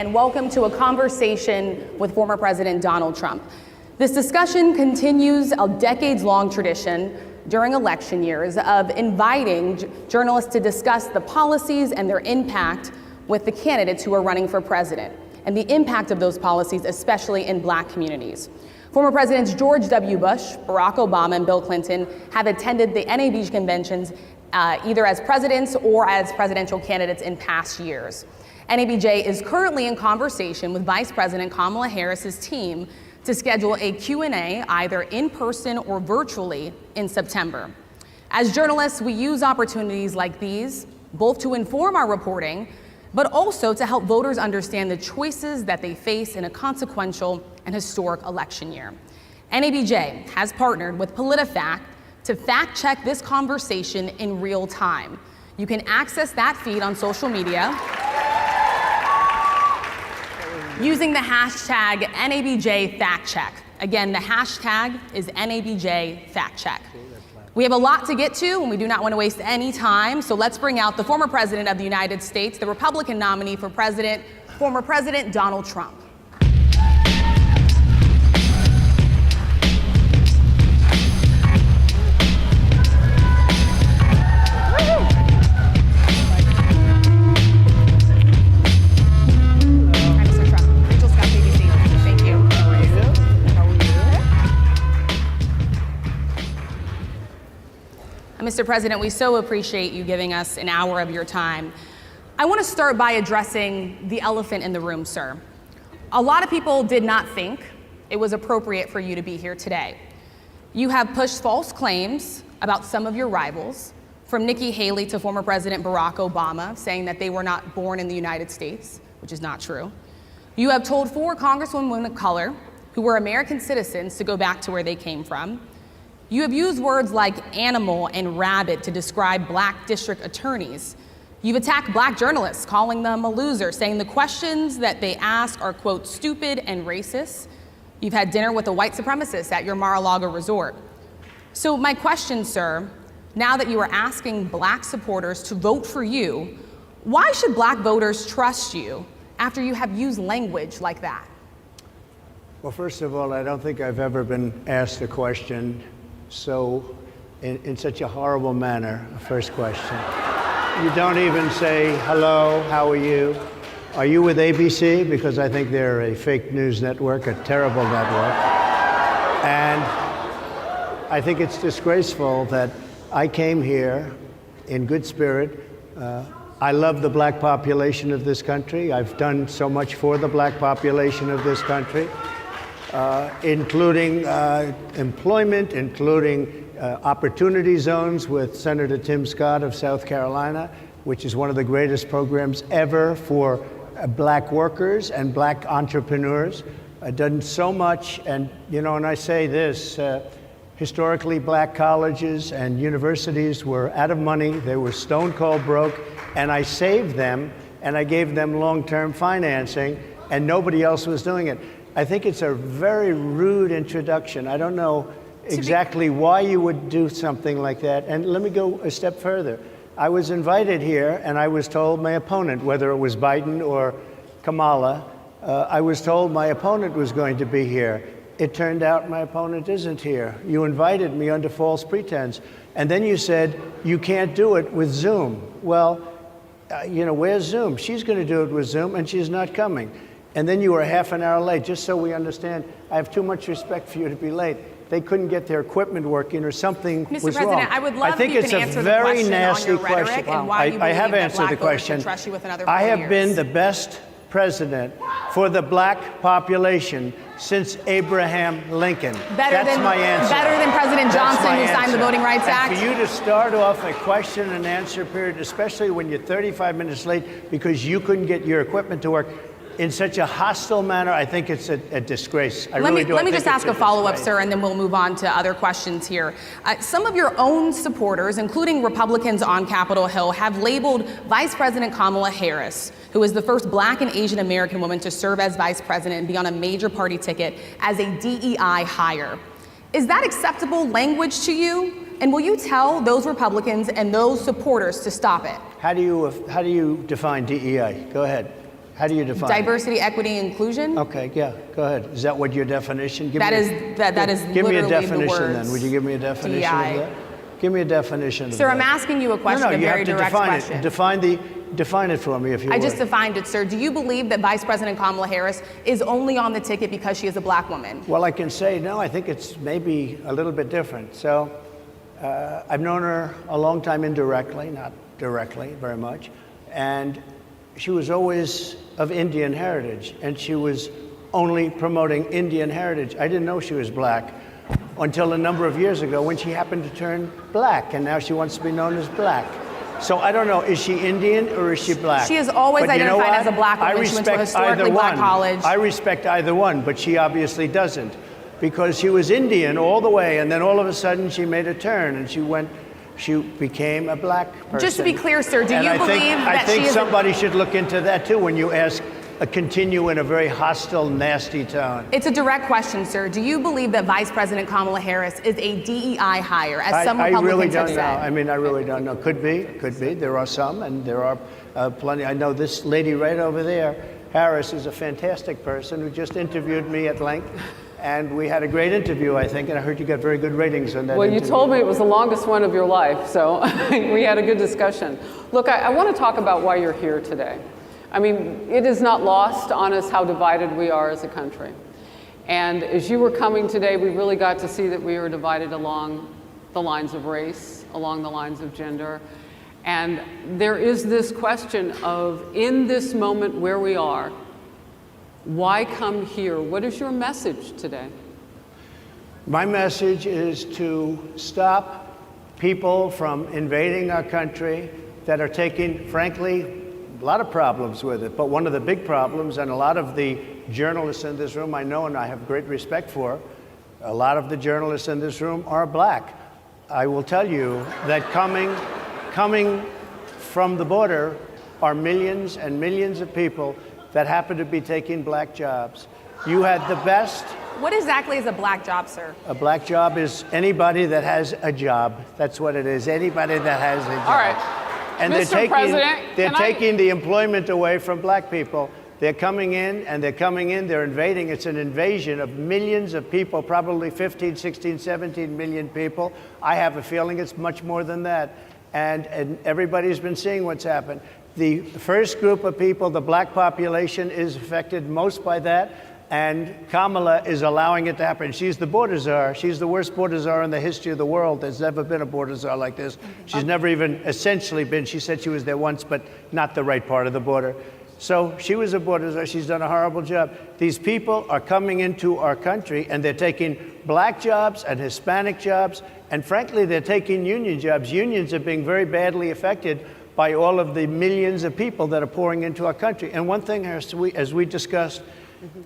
And welcome to a conversation with former President Donald Trump. This discussion continues a decades-long tradition during election years of inviting journalists to discuss the policies and their impact with the candidates who are running for president, and the impact of those policies, especially in Black communities. Former Presidents George W. Bush, Barack Obama, and Bill Clinton have attended the NABJ conventions either as presidents or as presidential candidates in past years. NABJ is currently in conversation with Vice President Kamala Harris's team to schedule a Q&A either in person or virtually in September. As journalists, we use opportunities like these both to inform our reporting, but also to help voters understand the choices that they face in a consequential and historic election year. NABJ has partnered with PolitiFact to fact-check this conversation in real time. You can access that feed on social media using the hashtag NABJFactCheck. Again, the hashtag is NABJFactCheck. We have a lot to get to, and we do not want to waste any time, so let's bring out the former President of the United States, the Republican nominee for president, former President Donald Trump. Mr. President, we so appreciate you giving us an hour of your time. I want to start by addressing the elephant in the room, sir. A lot of people did not think it was appropriate for you to be here today. You have pushed false claims about some of your rivals, from Nikki Haley to former President Barack Obama, saying that they were not born in the United States, which is not true. You have told 4 congresswomen of color who were American citizens to go back to where they came from. You have used words like animal and rabid to describe Black district attorneys. You've attacked Black journalists, calling them a loser, saying the questions that they ask are, quote, stupid and racist. You've had dinner with a white supremacist at your Mar-a-Lago resort. So my question, sir, now that you are asking Black supporters to vote for you, why should Black voters trust you after you have used language like that? Well, first of all, I don't think I've ever been asked a question so in such a horrible manner. First question. You don't even say, hello, how are you? Are you with ABC? Because I think they're a fake news network, a terrible network. And I think it's disgraceful that I came here in good spirit. I love the Black population of this country. I've done so much for the Black population of this country. Including employment, including opportunity zones with Senator Tim Scott of South Carolina, which is one of the greatest programs ever for Black workers and Black entrepreneurs. I've done so much, and you know, and I say this, historically Black colleges and universities were out of money, they were stone cold broke, and I saved them, and I gave them long-term financing, and nobody else was doing it. I think it's a very rude introduction. I don't know exactly why you would do something like that. And let me go a step further. I was invited here, and I was told my opponent, whether it was Biden or Kamala, I was told my opponent was going to be here. It turned out my opponent isn't here. You invited me under false pretense. And then you said, you can't do it with Zoom. Well, you know, where's Zoom? She's going to do it with Zoom, and she's not coming. And then you were half an hour late, just so we understand. I have too much respect for you to be late. They couldn't get their equipment working or something was wrong. Mr. President, I would love if you can answer the question on your rhetoric and why you believe that Black voters should trust you with another 4 years. I have been the best president for the Black population since Abraham Lincoln. That's my answer. Better than President Johnson, who signed the Voting Rights Act? And for you to start off a question and answer period, especially when you're 35 minutes late because you couldn't get your equipment to work, in such a hostile manner, I think it's a disgrace. Let me just ask a follow-up, sir, and then we'll move on to other questions here. Some of your own supporters, including Republicans on Capitol Hill, have labeled Vice President Kamala Harris, who is the first Black and Asian American woman to serve as vice president and be on a major party ticket, as a DEI hire. Is that acceptable language to you? And will you tell those Republicans and those supporters to stop it? How do you define DEI? Go ahead. How do you define it? Diversity, equity, inclusion. Okay, yeah, go ahead. Is that what your definition? That is Give me a literally definition the words then. Would you give me a definition DEI. of that? Give me a definition of that. Sir, I'm asking you a question, No, a you very have to direct define question. it. Define it for me, if you would. I just defined it, sir. Do you believe that Vice President Kamala Harris is only on the ticket because she is a black woman? Well, I can say, no, I think it's maybe a little bit different. So I've known her a long time indirectly, not directly very much. And she was always of Indian heritage, and she was only promoting Indian heritage. I didn't know she was black until a number of years ago when she happened to turn black, and now she wants to be known as black. So I don't know, is she Indian or is she black? She has always But you know identified what? as a black woman. I She went to a respect historically either black one. college. I respect either one, but she obviously doesn't, because she was Indian all the way, and then all of a sudden she made a turn and she became a black person. Just to be clear, sir, do And you believe that I think she is somebody should look into that too when you continue in a very hostile, nasty tone. It's a direct question, sir. Do you believe that Vice President Kamala Harris is a DEI hire, as some I Republicans really have don't know. said? I mean, I really don't know. Could be. There are some, and there are plenty. I know this lady right over there, Harris, is a fantastic person who just interviewed me at length. And we had a great interview, I think, and I heard you got very good ratings on that Well, interview. you told me it was the longest one of your life, so we had a good discussion. Look, I want to talk about why you're here today. I mean, it is not lost on us how divided we are as a country. And as you were coming today, we really got to see that we were divided along the lines of race, along the lines of gender. And there is this question of, in this moment where we are, why come here? What is your message today? My message is to stop people from invading our country that are taking, frankly, a lot of problems with it. But one of the big problems, and a lot of the journalists in this room I know and I have great respect for, a lot of the journalists in this room are black. I will tell you that coming from the border are millions and millions of people that happen to be taking black jobs. You had the best. What exactly is a black job, sir? A black job is anybody that has a job. That's what it is. Anybody that has a job. All right. And Mr. President, they're taking the employment away from black people. They're coming in, they're invading. It's an invasion of millions of people, probably 15, 16, 17 million people. I have a feeling it's much more than that. And everybody's been seeing what's happened. The first group of people, the black population, is affected most by that. And Kamala is allowing it to happen. She's the border czar. She's the worst border czar in the history of the world. There's never been a border czar like this. She's never even essentially been. She said she was there once, but not the right part of the border. So she was a border czar. She's done a horrible job. These people are coming into our country, and they're taking black jobs and Hispanic jobs, and frankly, they're taking union jobs. Unions are being very badly affected by all of the millions of people that are pouring into our country. And one thing, as we discussed,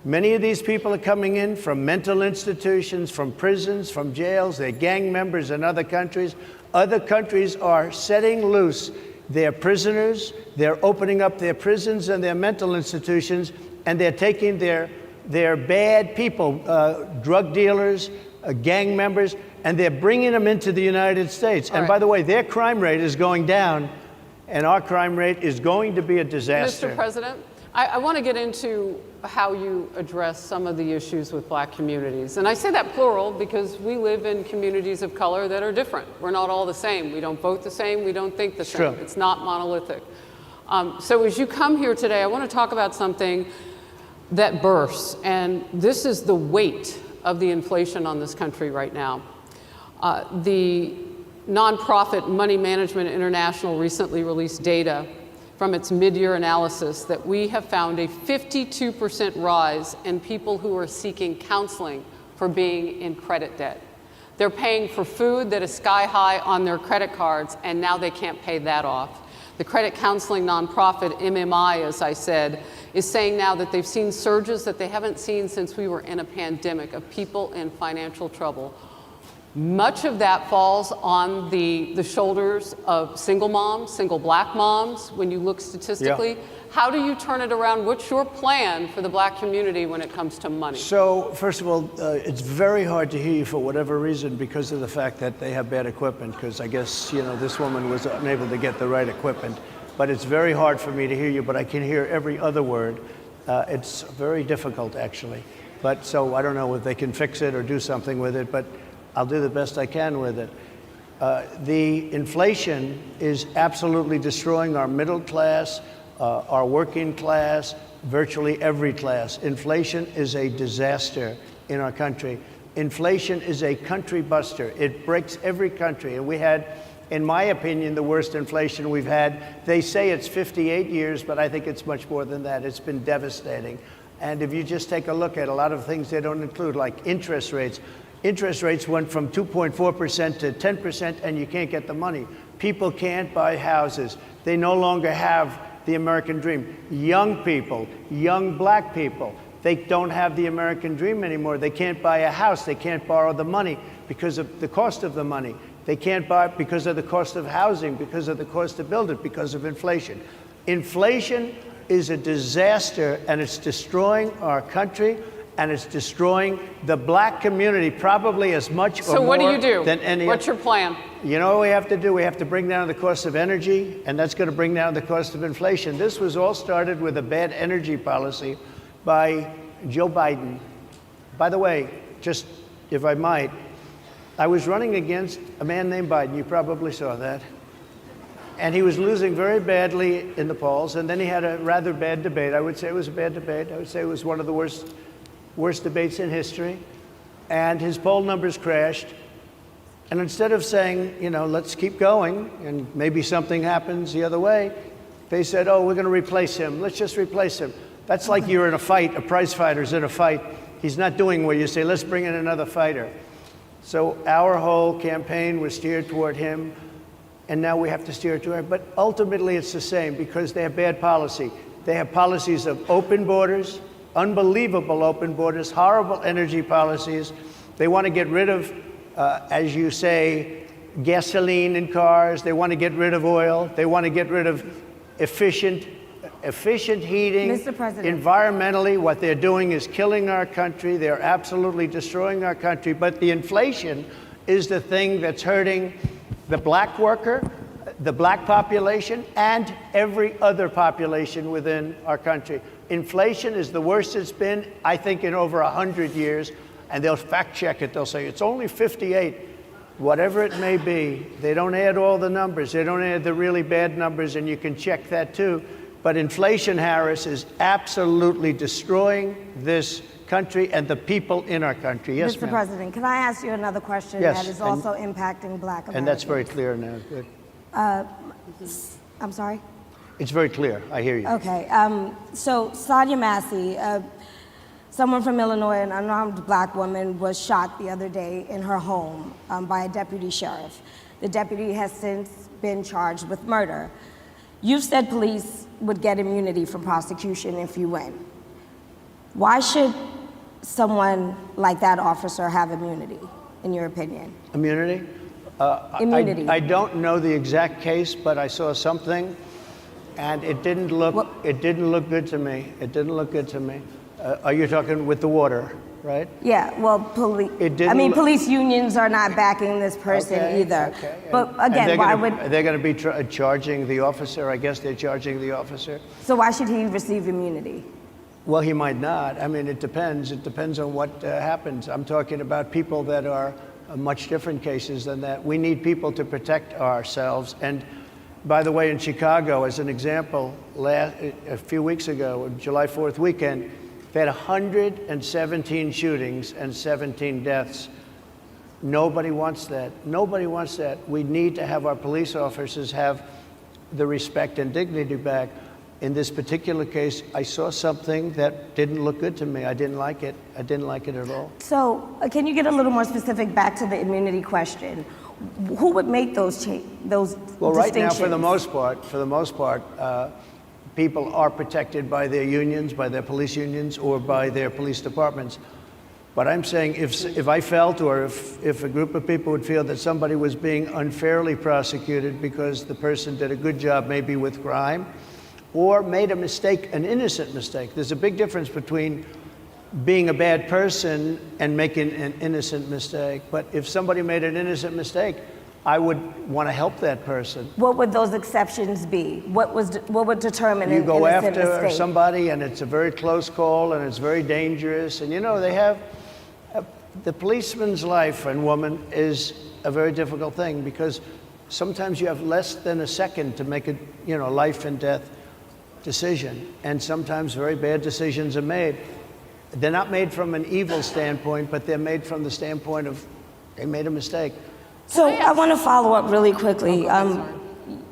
many of these people are coming in from mental institutions, from prisons, from jails. They're gang members in other countries. Other countries are setting loose their prisoners. They're opening up their prisons and their mental institutions, and they're taking their bad people, drug dealers, gang members, and they're bringing them into the United States. And by the way, their crime rate is going down, and our crime rate is going to be a disaster. Mr. President, I want to get into how you address some of the issues with black communities. And I say that plural because we live in communities of color that are different. We're not all the same. We don't vote the same. We don't think the same. True. It's not monolithic. So as you come here today, I want to talk about something that bursts. And this is the weight of the inflation on this country right now. The nonprofit Money Management International recently released data from its mid-year analysis that we have found a 52% rise in people who are seeking counseling for being in credit debt. They're paying for food that is sky high on their credit cards, and now they can't pay that off. The credit counseling nonprofit MMI, as I said, is saying now that they've seen surges that they haven't seen since we were in a pandemic of people in financial trouble. Much of that falls on the shoulders of single moms, single black moms, when you look statistically. Yeah. How do you turn it around? What's your plan for the black community when it comes to money? So, first of all, it's very hard to hear you for whatever reason because of the fact that they have bad equipment, because I guess, this woman was unable to get the right equipment. but it's very hard for me to hear you, but I can hear every other word. It's very difficult, actually. But so I don't know if they can fix it or do something with it, but I'll do the best I can with it. The inflation is absolutely destroying our middle class, our working class, virtually every class. Inflation is a disaster in our country. Inflation is a country buster. It breaks every country. And we had, in my opinion, the worst inflation we've had. They say it's 58 years, but I think it's much more than that. It's been devastating. And if you just take a look at a lot of things they don't include, like interest rates. Interest rates went from 2.4% to 10%, and you can't get the money. People can't buy houses. They no longer have the American dream. Young people, young black people, they don't have the American dream anymore. They can't buy a house. They can't borrow the money because of the cost of the money. They can't buy it because of the cost of housing, because of the cost to build it, because of inflation. Inflation is a disaster, and it's destroying our country, and it's destroying the black community probably as much or more. So what do you do? Than any. What's your plan? You know what we have to do? We have to bring down the cost of energy, and that's going to bring down the cost of inflation. This was all started with a bad energy policy by Joe Biden. By the way, just if I might, I was running against a man named Biden. You probably saw that. And he was losing very badly in the polls, and then he had a rather bad debate. I would say it was a bad debate. I would say it was one of the worst debates in history. And his poll numbers crashed. And instead of saying, you know, let's keep going, and maybe something happens the other way, they said, oh, we're going to replace him. Let's just replace him. That's like you're in a fight, a prize fighter's in a fight. He's not doing well. You say, let's bring in another fighter. So our whole campaign was steered toward him, and now we have to steer toward him. But ultimately, it's the same because they have bad policy. They have policies of open borders, unbelievable open borders, horrible energy policies. They want to get rid of, as you say, gasoline in cars. They want to get rid of oil. They want to get rid of efficient heating. Mr. President. Environmentally, what they're doing is killing our country. They're absolutely destroying our country. But the inflation is the thing that's hurting the black worker, the black population, and every other population within our country. Inflation is the worst it's been, I think, in over 100 years. And they'll fact check it. They'll say, it's only 58. Whatever it may be, they don't add all the numbers. They don't add the really bad numbers, and you can check that too. But inflation, Harris, is absolutely destroying this country and the people in our country. Yes, Mr. ma'am. President, can I ask you another question Yes, that is also impacting black Americans? And that's very clear now. Good. I'm sorry? It's very clear. I hear you. Okay. So Sonia Massey, someone from Illinois, an unarmed black woman, was shot the other day in her home by a deputy sheriff. The deputy has since been charged with murder. You've said police would get immunity from prosecution if you win. Why should someone like that officer have immunity, in your opinion? Immunity? Immunity. I don't know the exact case, but I saw something, and it didn't look good to me. It didn't look good to me. Are you talking with the water, right? Yeah, well, police unions are not backing this person either. Okay. But again, why would... They're going to be charging the officer. I guess they're charging the officer. So why should he receive immunity? Well, he might not. I mean, it depends. It depends on what happens. I'm talking about people that are much different cases than that. We need people to protect ourselves. And by the way, in Chicago, as an example, a few weeks ago, July 4th weekend, they had 117 shootings and 17 deaths. Nobody wants that. Nobody wants that. We need to have our police officers have the respect and dignity back. In this particular case, I saw something that didn't look good to me. I didn't like it. I didn't like it at all. So can you get a little more specific back to the immunity question? Who would make those Well, right now, for the most part, people are protected by their unions, by their police unions, or by their police departments. But I'm saying if I felt, or if a group of people would feel that somebody was being unfairly prosecuted because the person did a good job maybe with crime, or made a mistake, an innocent mistake. There's a big difference between being a bad person and making an innocent mistake. But if somebody made an innocent mistake, I would want to help that person. What would those exceptions be? What would determine You an go innocent after mistake? somebody and it's a very close call and it's very dangerous. And you know, they have, the policeman's life and woman is a very difficult thing because sometimes you have less than a second to make a, you know, life and death decision. And sometimes very bad decisions are made. They're not made from an evil standpoint, but they're made from the standpoint of they made a mistake. So I want to follow up really quickly.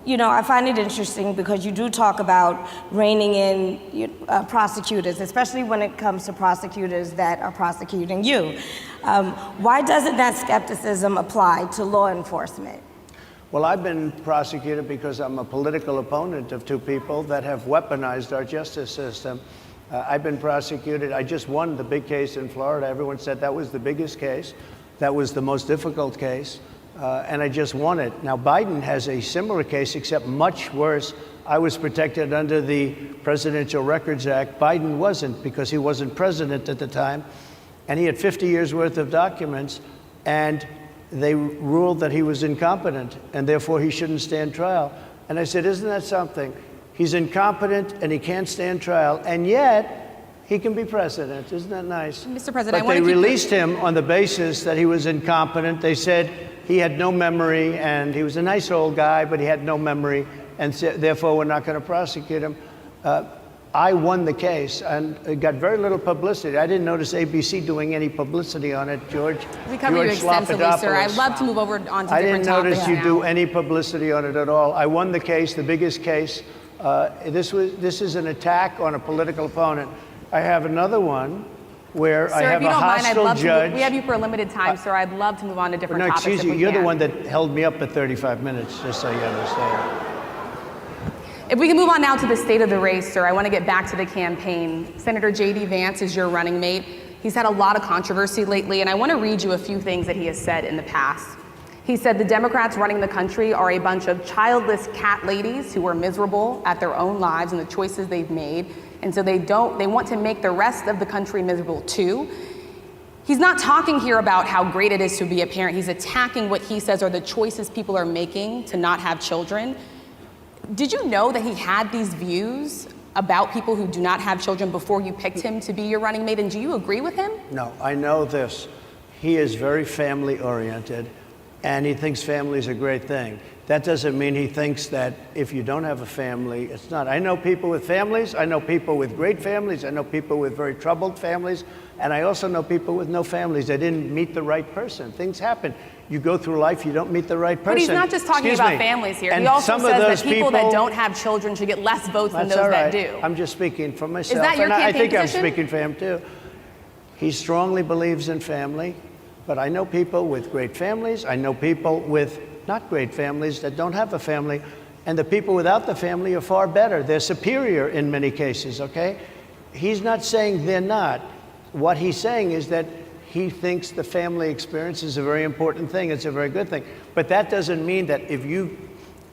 You know, I find it interesting because you do talk about reining in prosecutors, especially when it comes to prosecutors that are prosecuting you. Why doesn't that skepticism apply to law enforcement? Well, I've been prosecuted because I'm a political opponent of two people that have weaponized our justice system. I've been prosecuted. I just won the big case in Florida. Everyone said that was the biggest case. That was the most difficult case. And I just won it. Now, Biden has a similar case, except much worse. I was protected under the Presidential Records Act. Biden wasn't, because he wasn't president at the time. And he had 50 years worth of documents. And they ruled that he was incompetent, and therefore he shouldn't stand trial. And I said, isn't that something? He's incompetent, and he can't stand trial, and yet he can be president. Isn't that nice? Mr. President, but they released him on the basis that he was incompetent. They said he had no memory, and he was a nice old guy, but he had no memory, and therefore we're not going to prosecute him. I won the case, and it got very little publicity. I didn't notice ABC doing any publicity on it, George. We covered you extensively, sir. I'd love to move over on to different topics. I didn't notice you do any publicity on it at all. I won the case, the biggest case. This is an attack on a political opponent. I have another one where I have a hostile judge. We have you for a limited time, sir. I'd love to move on to different topics. No, excuse you. You're the one that held me up for 35 minutes, just so you understand. If we can move on now to the state of the race, sir, I want to get back to the campaign. Senator J.D. Vance is your running mate. He's had a lot of controversy lately, and I want to read you a few things that he has said in the past. He said the Democrats running the country are a bunch of childless cat ladies who are miserable at their own lives and the choices they've made, and so they want to make the rest of the country miserable too. He's not talking here about how great it is to be a parent. He's attacking what he says are the choices people are making to not have children. Did you know that he had these views about people who do not have children before you picked him to be your running mate, and do you agree with him? No, I know this. He is very family oriented, and he thinks family is a great thing. That doesn't mean he thinks that if you don't have a family, it's not. I know people with families, I know people with great families, I know people with very troubled families, and I also know people with no families. They didn't meet the right person. Things happen. You go through life, you don't meet the right person. But he's not just talking about families here. He also says that people that don't have children should get less votes than those that do. I'm just speaking for myself. Is that your campaign I think position? I'm speaking for him too. He strongly believes in family, but I know people with great families. I know people with not great families that don't have a family, and the people without the family are far better. They're superior in many cases, okay? He's not saying they're not. What he's saying is that he thinks the family experience is a very important thing. It's a very good thing. But that doesn't mean that if you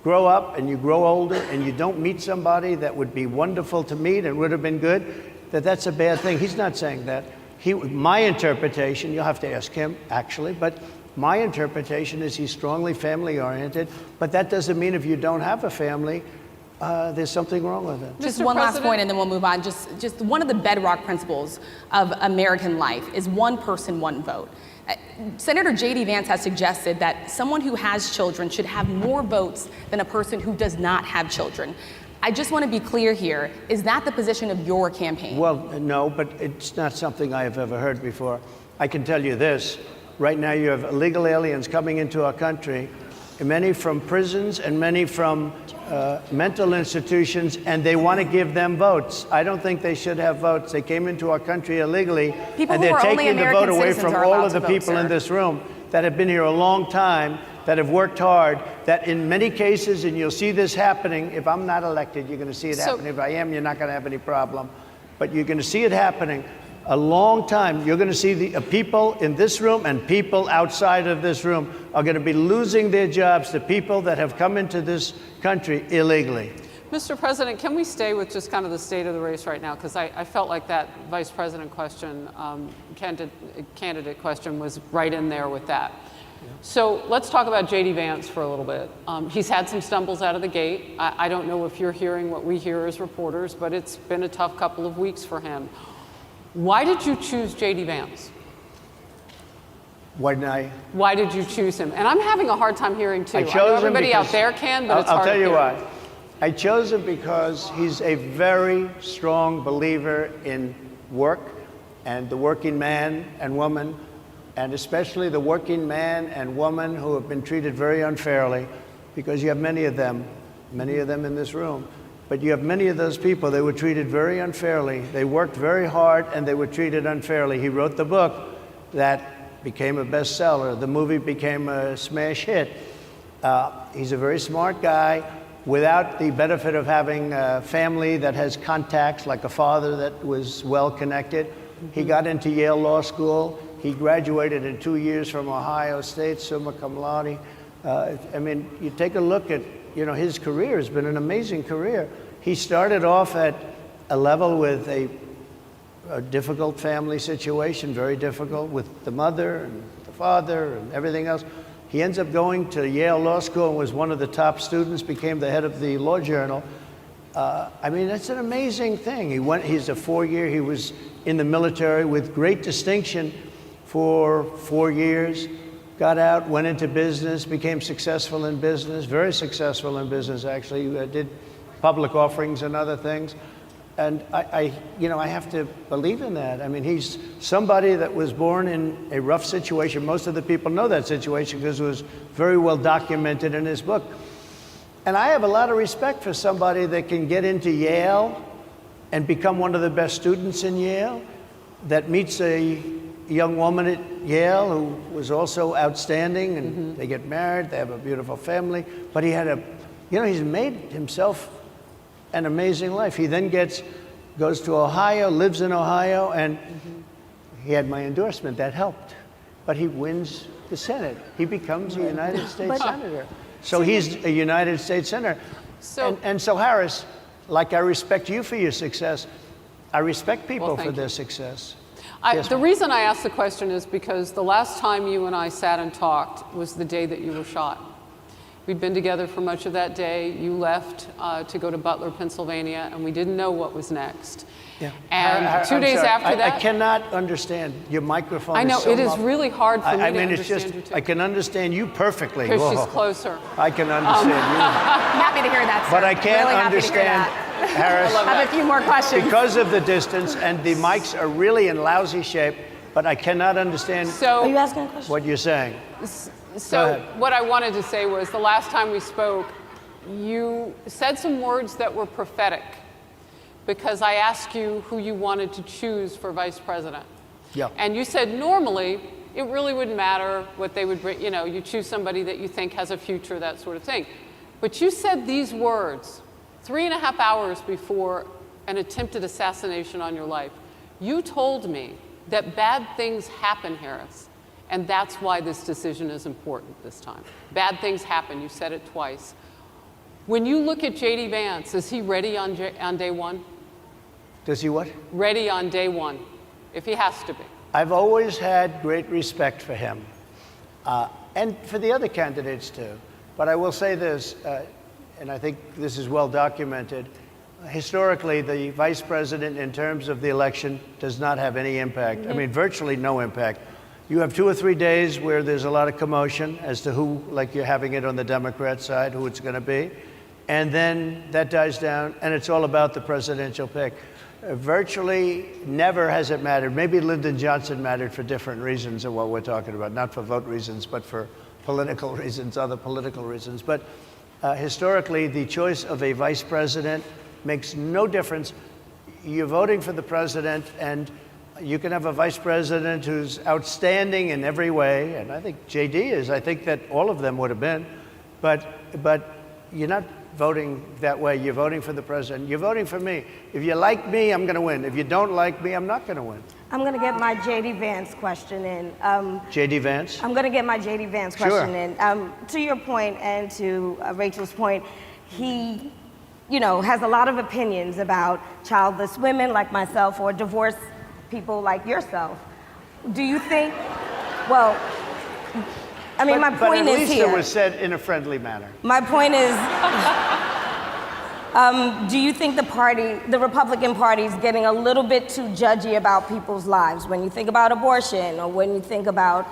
grow up and you grow older and you don't meet somebody that would be wonderful to meet and would have been good, that that's a bad thing. He's not saying that. My interpretation, you'll have to ask him actually, but my interpretation is he's strongly family oriented, but that doesn't mean if you don't have a family, there's something wrong with it. Just one last point and then we'll move on. Just one of the bedrock principles of American life is one person, one vote. Senator J.D. Vance has suggested that someone who has children should have more votes than a person who does not have children. I just want to be clear here. Is that the position of your campaign? Well, no, but it's not something I have ever heard before. I can tell you this. Right now you have illegal aliens coming into our country, many from prisons and many from mental institutions, and they want to give them votes. I don't think they should have votes. They came into our country illegally, and they're taking the vote away from all of the people in this room that have been here a long time, that have worked hard, that in many cases, and you'll see this happening, if I'm not elected, you're going to see it happening. If I am, you're not going to have any problem. But you're going to see it happening a long time. You're going to see the people in this room and people outside of this room are going to be losing their jobs to people that have come into this country illegally. Mr. President, can we stay with just kind of the state of the race right now? Because I felt like that vice president question, candidate question was right in there with that. So let's talk about J.D. Vance for a little bit. He's had some stumbles out of the gate. I don't know if you're hearing what we hear as reporters, but it's been a tough couple of weeks for him. Why did you choose J.D. Vance? Why did you choose him? And I'm having a hard time hearing too. I chose know him everybody out because- there can, but it's I'll hard tell to you hear. why. I chose him because he's a very strong believer in work and the working man and woman, and especially the working man and woman who have been treated very unfairly, because you have many of them in this room, but you have many of those people, they were treated very unfairly. They worked very hard and they were treated unfairly. He wrote the book that became a bestseller. The movie became a smash hit. He's a very smart guy without the benefit of having a family that has contacts, like a father that was well connected. He got into Yale Law School. He graduated in 2 years from Ohio State, summa cum laude. I mean, you take a look at, his career has been an amazing career. He started off at a level with a difficult family situation, very difficult with the mother and the father and everything else. He ends up going to Yale Law School and was one of the top students, became the head of the law journal. I mean, that's an amazing thing. He's a 4-year, he was in the military with great distinction for 4 years, got out, went into business, became successful in business, very successful in business actually, did public offerings and other things. And I have to believe in that. I mean, he's somebody that was born in a rough situation. Most of the people know that situation because it was very well documented in his book. And I have a lot of respect for somebody that can get into Yale and become one of the best students in Yale, that meets a young woman at Yale who was also outstanding, and they get married, they have a beautiful family, but he had he's made himself an amazing life. He then goes to Ohio, lives in Ohio, and he had my endorsement. That helped. But he wins the Senate. He becomes a United States Senator. So he's a United States Senator. So, so Harris, like I respect you for your success, I respect people for thank their you. success. The reason I asked the question is because the last time you and I sat and talked was the day that you were shot. We'd been together for much of that day. You left to go to Butler, Pennsylvania, and we didn't know what was next. Yeah. And 2 days sorry. after that, I cannot understand your microphone. I know is so it is muffled. really hard for me I to mean, it's understand just you too. I can understand you perfectly. Because Whoa. she's closer. I can understand you, I'm happy to hear that, sir. but I can't really happy to hear understand that. Harris I have a few more questions. because of the distance, and the mics are really in lousy shape. But I cannot understand Are you So, asking a question? what you're saying. so ahead. what I wanted to say was the last time we spoke, you said some words that were prophetic because I asked you who you wanted to choose for vice president. Yeah. And you said normally it really wouldn't matter what they would bring, you choose somebody that you think has a future, that sort of thing. But you said these words 3.5 hours before an attempted assassination on your life. You told me that bad things happen, Harris, and that's why this decision is important this time. Bad things happen, you said it twice. When you look at J.D. Vance, is he ready on day one? Does he what? Ready on day one, if he has to be. I've always had great respect for him, and for the other candidates too. But I will say this, and I think this is well documented. Historically, the vice president, in terms of the election, does not have any impact. I mean, virtually no impact. You have 2 or 3 days where there's a lot of commotion as to who, like you're having it on the Democrat side, who it's going to be. And then that dies down, and it's all about the presidential pick. Virtually never has it mattered. Maybe Lyndon Johnson mattered for different reasons of what we're talking about, not for vote reasons, but for political reasons, other political reasons. But historically, the choice of a vice president makes no difference. You're voting for the president, and you can have a vice president who's outstanding in every way, and I think JD is. I think that all of them would have been, but you're not voting that way. You're voting for the president. You're voting for me. If you like me, I'm going to win. If you don't like me, I'm not going to win. I'm going to get my J.D. Vance question in. JD Vance? I'm going to get my J.D. Vance question in. To your point and to Rachel's point, he has a lot of opinions about childless women like myself or divorced people like yourself. Do you think, well, I mean, my point but at is least here. it was said in a friendly manner. My point is, do you think the Republican Party is getting a little bit too judgy about people's lives when you think about abortion or when you think about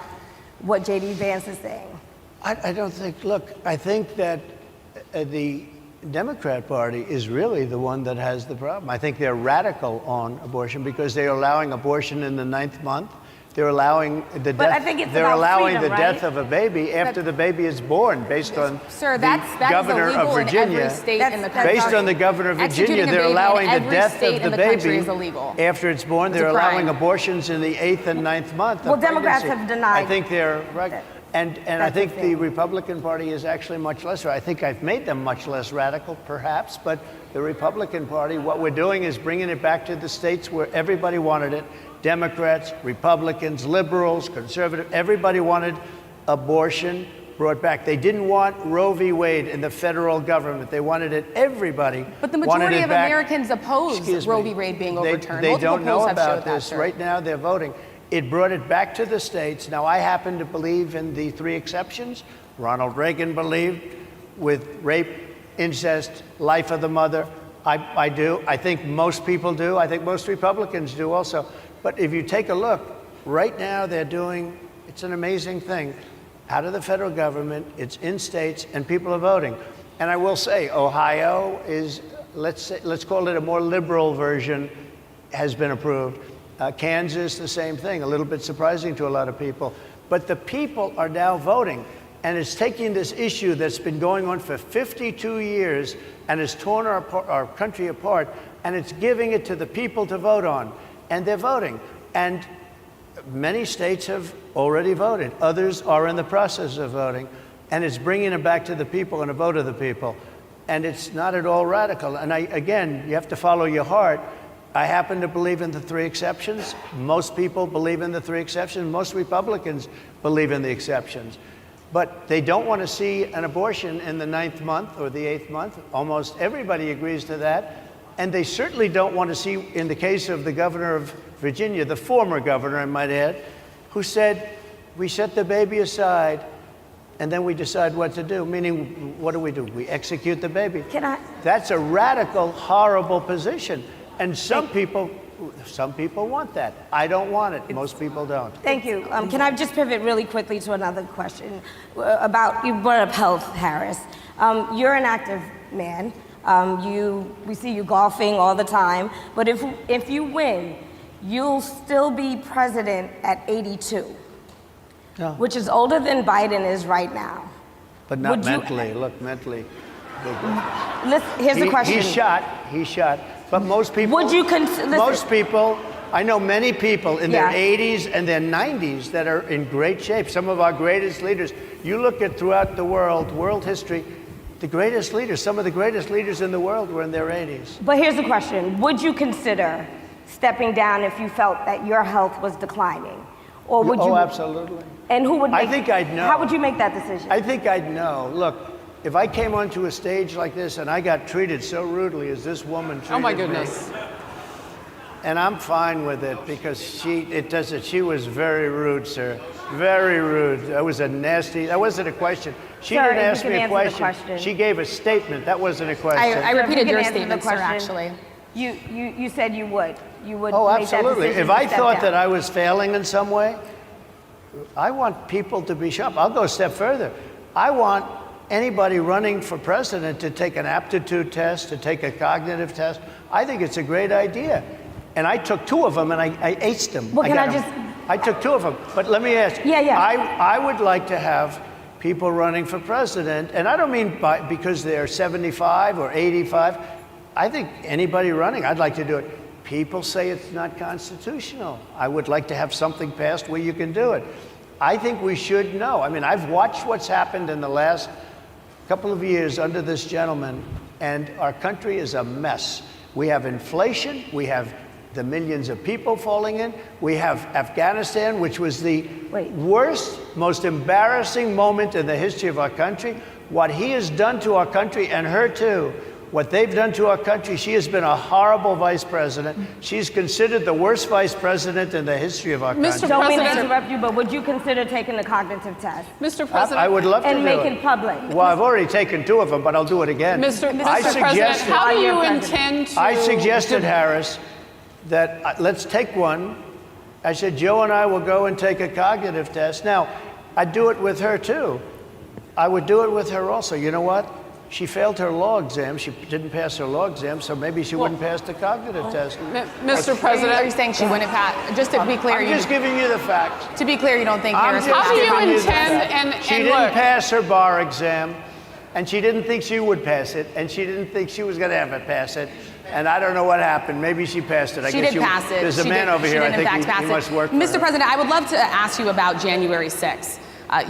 what J.D. Vance is saying? I don't think, look, I think that the Democrat Party is really the one that has the problem. I think they're radical on abortion because they're allowing abortion in the 9th month. They're allowing the But death. I think it's they're about allowing freedom, the death right? of a baby after the baby is born, based on Sir, the that governor is of illegal Virginia. in every state in the That's- country. Based on the governor of Virginia, Executing a they're baby in allowing the every death state of in the the country baby is illegal. after it's born. It's a They're allowing crime. abortions in the 8th and 9th month. Well, of Democrats pregnancy. have denied I think they're right. that. And I That's think the the thing. Republican Party is actually much less. I think I've made them much less radical, perhaps, but the Republican Party, what we're doing is bringing it back to the states where everybody wanted it. Democrats, Republicans, liberals, conservative, everybody wanted abortion brought back. They didn't want Roe v. Wade in the federal government. They wanted it, everybody But the wanted majority it of back. Americans oppose Excuse Roe me. v. Wade being They- overturned. They Multiple don't know polls have about showed that, this. sir. Right now, they're voting. It brought it back to the states. Now, I happen to believe in the 3 exceptions. Ronald Reagan believed with rape, incest, life of the mother. I do. I think most people do. I think most Republicans do also. But if you take a look, right now they're doing, it's an amazing thing, out of the federal government, it's in states, and people are voting. And I will say, Ohio is, let's call it a more liberal version, has been approved. Kansas, the same thing, a little bit surprising to a lot of people. But the people are now voting. And it's taking this issue that's been going on for 52 years and has torn our country apart, and it's giving it to the people to vote on. And they're voting. And many states have already voted. Others are in the process of voting. And it's bringing it back to the people and a vote of the people. And it's not at all radical. And again, you have to follow your heart. I happen to believe in the 3 exceptions. Most people believe in the 3 exceptions. Most Republicans believe in the exceptions. But they don't want to see an abortion in the 9th month or the 8th month. Almost everybody agrees to that. And they certainly don't want to see, in the case of the governor of Virginia, the former governor, I might add, who said, we set the baby aside and then we decide what to do. Meaning, what do? We execute the baby. That's a radical, horrible position. And some people want that. I don't want it. Most people don't. Thank you. Can I just pivot really quickly to another question about, you brought up health, Harris. You're an active man. We see you golfing all the time. But if you win, you'll still be president at 82, which is older than Biden is right now. But not mentally. Look, mentally. Here's the question. He shot. But most people, I know many people in their 80s and their 90s that are in great shape. Some of our greatest leaders. You look at throughout the world history, the greatest leaders, some of the greatest leaders in the world were in their 80s. But here's the question. Would you consider stepping down if you felt that your health was declining? Or would you? Oh, absolutely. And who would make, I think I'd know. How would you make that decision? I think I'd know. Look, if I came onto a stage like this and I got treated so rudely as this woman treated me. Oh my goodness. And I'm fine with it because she was very rude, sir. Very rude. That wasn't a question. She Sir, didn't ask you me can a answer the question. question. She gave a statement. That wasn't a question. I repeated You your can answer the statement, sir, question. actually. You said you would. You would Oh, make that absolutely. decision If to I step thought down. that I was failing in some way, I want people to be sharp. I'll go a step further. I want anybody running for president to take an aptitude test, to take a cognitive test. I think it's a great idea. And I took 2 of them and I aced them. Well, I took 2 of them. But let me ask you. Yeah. I would like to have people running for president, and I don't mean because they're 75 or 85. I think anybody running, I'd like to do it. People say it's not constitutional. I would like to have something passed where you can do it. I think we should know. I mean, I've watched what's happened in the last couple of years under this gentleman, and our country is a mess. We have inflation. We have the millions of people falling in. We have Afghanistan, which was the worst, most embarrassing moment in the history of our country. What he has done to our country, and her too, What they've done to our country, she has been a horrible vice president. She's considered the worst vice president in the history of our country. Don't mean to President- interrupt you, but would you consider taking the cognitive test Mr. President, I would love to and do make it. it public? Well, I've already taken 2 of them, but I'll do it again. Mr. I President, suggested, how do you Your president. intend to? I suggested, Harris, that let's take one. I said, Joe and I will go and take a cognitive test. Now, I'd do it with her, too. I would do it with her also. You know what? She failed her law exam. She didn't pass her law exam, so maybe she wouldn't pass the cognitive test. Mr. Are President, you saying she wouldn't pass? Just to be clear, I'm just giving you the facts. to be clear, you don't think I'm Harris just How do you giving the intend- facts. and she look- didn't pass her bar exam, and she didn't think she would pass it, and she didn't think she was going to ever pass it. And I don't know what happened. Maybe she passed it. I She guess did pass it. There's a She man did- over she here. did I think in fact pass he it. must work for Mr. her. President, I would love to ask you about January 6th.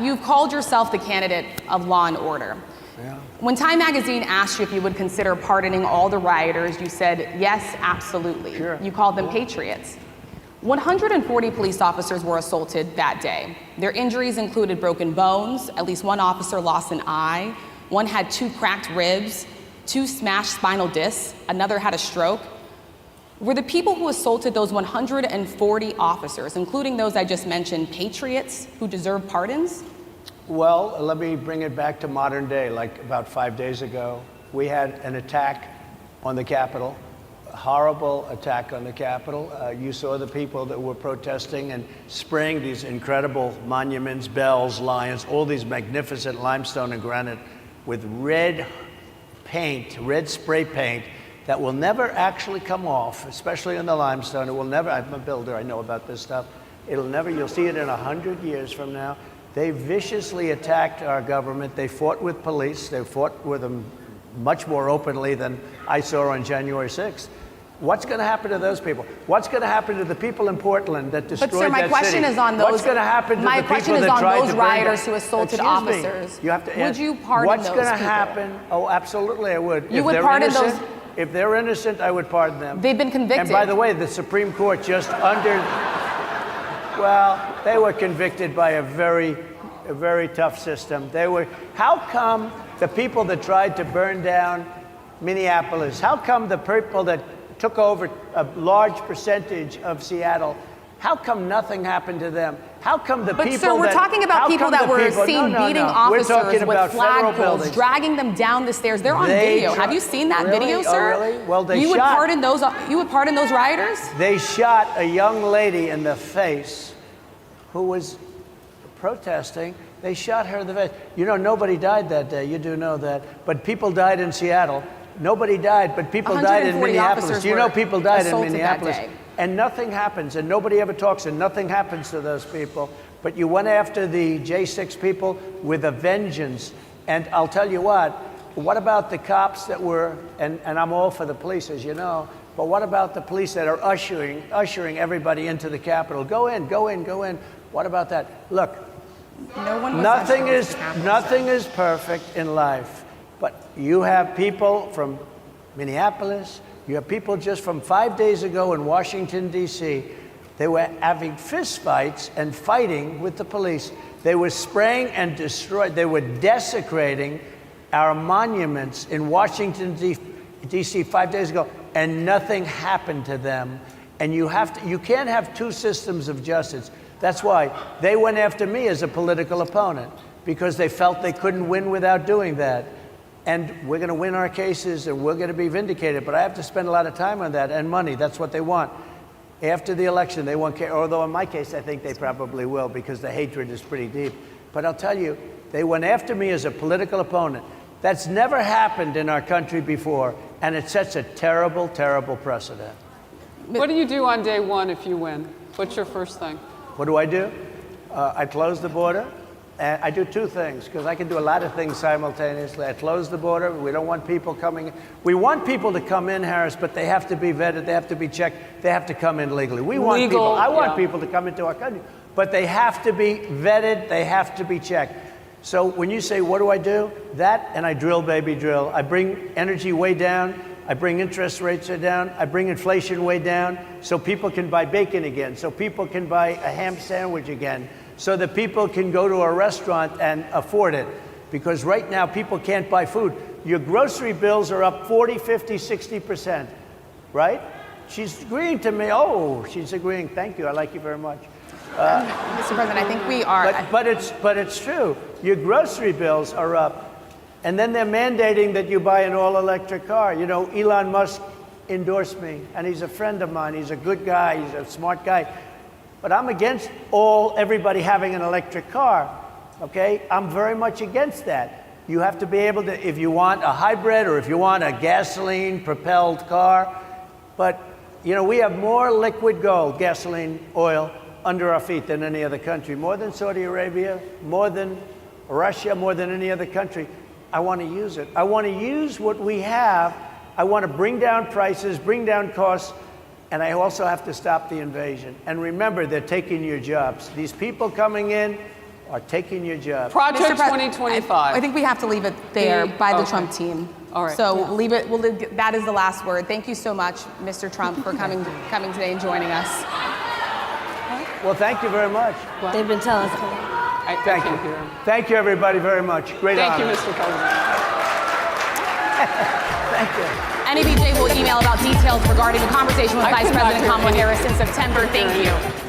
You've called yourself the candidate of law and order. Yeah. When Time Magazine asked you if you would consider pardoning all the rioters, you said, yes, absolutely. Sure. You called them patriots. 140 police officers were assaulted that day. Their injuries included broken bones, at least one officer lost an eye, one had 2 cracked ribs, 2 smashed spinal discs, another had a stroke. Were the people who assaulted those 140 officers, including those I just mentioned, patriots who deserve pardons? Well, let me bring it back to modern day. Like about 5 days ago, we had an attack on the Capitol, a horrible attack on the Capitol. You saw the people that were protesting and spraying these incredible monuments, bells, lions, all these magnificent limestone and granite with red paint, red spray paint that will never actually come off, especially in the limestone. It will never, I'm a builder, I know about this stuff. It'll never, you'll see it in 100 years from now. They viciously attacked our government. They fought with police. They fought with them much more openly than I saw on January 6th. What's going to happen to those people? What's going to happen to the people in Portland that destroyed But sir, my that question city? is on those. What's going to happen to my the question people is that on tried those to burn rioters down- who assaulted Excuse me. officers. You have to Would answer. you pardon What's those going to people? happen? Oh, absolutely, I would. You If would they're pardon innocent, those- If they're innocent, I would pardon them. They've been convicted. And by the way, the Supreme Court just well, they were convicted by a very tough system. How come the people that tried to burn down Minneapolis, how come the people that took over a large percentage of Seattle, how come nothing happened to them? How come the But people sir, we're that, talking about how people come that the were people- seen no, beating We're officers talking about with federal flagpoles, buildings. dragging them down the stairs. They're on They video. try- Have you seen that Really? video, Oh, sir? really? Well, they you would shot- pardon those. You would pardon those rioters? They shot a young lady in the face who was protesting. They shot her in the face. You know, nobody died that day. You do know that. But people died in Seattle. Nobody died, but people died in 140 Minneapolis. officers You know, were people died in assaulted that Minneapolis. day. And nothing happens, and nobody ever talks, and nothing happens to those people. But you went after the J6 people with a vengeance. And I'll tell you what about the cops that were, and I'm all for the police, as you know, but what about the police that are ushering everybody into the Capitol? Go in, go in, go in. What about that? Look, No one was nothing ushered is into the Capitol. nothing is perfect in life, but you have people from Minneapolis, you have people just from 5 days ago in Washington, D.C. They were having fist fights and fighting with the police. They were spraying and destroying, they were desecrating our monuments in Washington, D.C. 5 days ago, and nothing happened to them. And you can't have 2 systems of justice. That's why they went after me as a political opponent, because they felt they couldn't win without doing that. And we're going to win our cases and we're going to be vindicated. But I have to spend a lot of time on that and money. That's what they want. After the election, they won't care. Although in my case, I think they probably will, because the hatred is pretty deep. But I'll tell you, they went after me as a political opponent. That's never happened in our country before. And it sets a terrible, terrible precedent. what do you do on day one if you win? What's your first thing? What do? I close the border. And I do 2 things, because I can do a lot of things simultaneously. I close the border. We don't want people coming in. We want people to come in, Harris, but they have to be vetted. They have to be checked. They have to come in legally. We want Legal, people. I want yeah. people to come into our country, but they have to be vetted. They have to be checked. So when you say, what do? That, and I drill, baby, drill. I bring energy way down. I bring interest rates down. I bring inflation way down, so people can buy bacon again, so people can buy a ham sandwich again, so that people can go to a restaurant and afford it. Because right now, people can't buy food. Your grocery bills are up 40, 50, 60%, right? She's agreeing to me. Oh, she's agreeing. Thank you. I like you very much. Mr. President, I think we are. But it's true. Your grocery bills are up. And then they're mandating that you buy an all-electric car. You know, Elon Musk endorsed me, and he's a friend of mine. He's a good guy. He's a smart guy. But I'm against everybody having an electric car, okay? I'm very much against that. You have to be able to, if you want a hybrid or if you want a gasoline-propelled car. But, you know, we have more liquid gold, gasoline, oil, under our feet than any other country. More than Saudi Arabia, more than Russia, more than any other country. I want to use it. I want to use what we have. I want to bring down prices, bring down costs, and I also have to stop the invasion. And remember, they're taking your jobs. These people coming in are taking your jobs. Project Mr. Pre- 2025. I think we have to leave it there by the Trump team. All right. So leave it. That is the last word. Thank you so much, Mr. Trump, for coming today and joining us. Well, thank you very much. They've been telling us. Thank you. Thank you, everybody, very much. Great honor. Thank you, Mr. President. Thank you. NABJ will email about details regarding the conversation with Vice President Kamala Harris in September. Thank you.